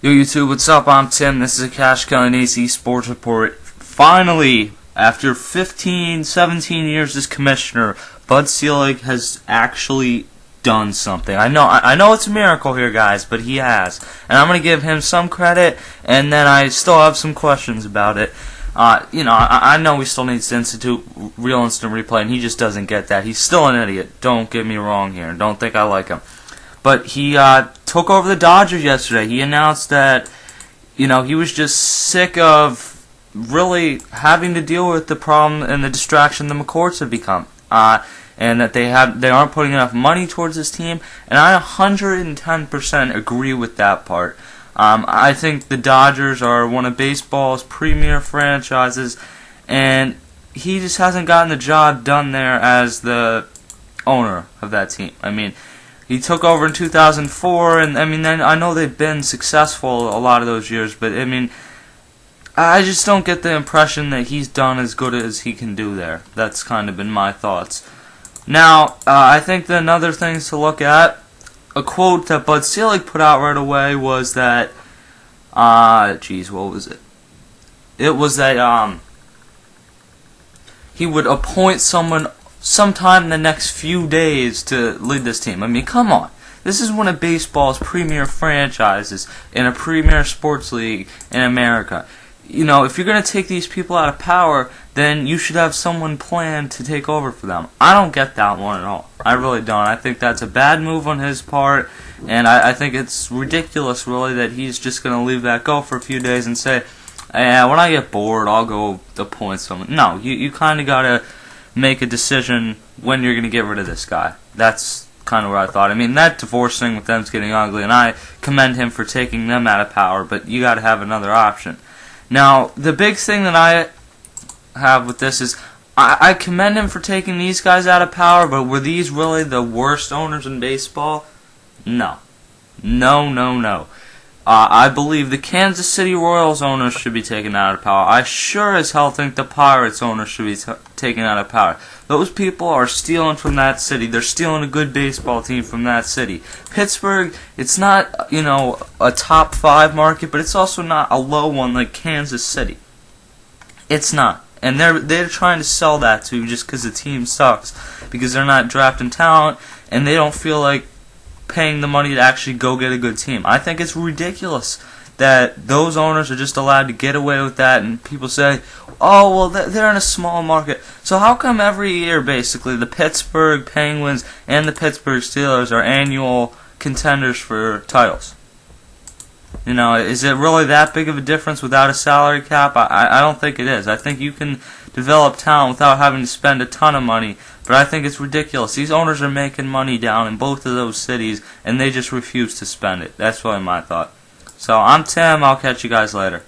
Yo YouTube, what's up? I'm Tim. This is a kashkellyandac sports report. Finally, after 15, 17 years as commissioner, Bud Selig has actually done something. I know it's a miracle here, guys, but he has. And I'm going to give him some credit, and then I still have some questions about it. I know he still needs to institute real instant replay, and he just doesn't get that. He's still an idiot. Don't get me wrong here. Don't think I like him. But he took over the Dodgers yesterday. He announced that, he was just sick of really having to deal with the problem and the distraction the McCourts have become. And that they aren't putting enough money towards this team. And I 110% agree with that part. I think the Dodgers are one of baseball's premier franchises, and he just hasn't gotten the job done there as the owner of that team. I mean, he took over in 2004, and then I know they've been successful a lot of those years, but I just don't get the impression that he's done as good as he can do there. That's kind of been my thoughts. Now, I think that another thing to look at, a quote that Bud Selig put out right away was that, what was it? It was that he would appoint someone sometime in the next few days to lead this team. I mean, come on. This is one of baseball's premier franchises in a premier sports league in America. If you're going to take these people out of power, then you should have someone planned to take over for them. I don't get that one at all. I really don't. I think that's a bad move on his part, and I think it's ridiculous, really, that he's just going to leave that go for a few days and say, when I get bored, I'll go appoint someone. No, you kind of got to make a decision when you're going to get rid of this guy. That's kind of what I thought. I mean, that divorce thing with them's getting ugly, and I commend him for taking them out of power, but you got to have another option. Now, the big thing that I have with this is I commend him for taking these guys out of power, but were these really the worst owners in baseball? No. No. I believe the Kansas City Royals owners should be taken out of power. I sure as hell think the Pirates owners should be taken out of power. Those people are stealing from that city. They're stealing a good baseball team from that city. Pittsburgh, it's not, a top 5 market, but it's also not a low one like Kansas City. It's not. And they're trying to sell that to you just because the team sucks, because they're not drafting talent, and they don't feel like paying the money to actually go get a good team. I think it's ridiculous that those owners are just allowed to get away with that, and people say, oh, well, they're in a small market. So how come every year, basically, the Pittsburgh Penguins and the Pittsburgh Steelers are annual contenders for titles? Is it really that big of a difference without a salary cap? I don't think it is. I think you can develop talent without having to spend a ton of money, but I think it's ridiculous. These owners are making money down in both of those cities, and they just refuse to spend it. That's really my thought. So, I'm Tim. I'll catch you guys later.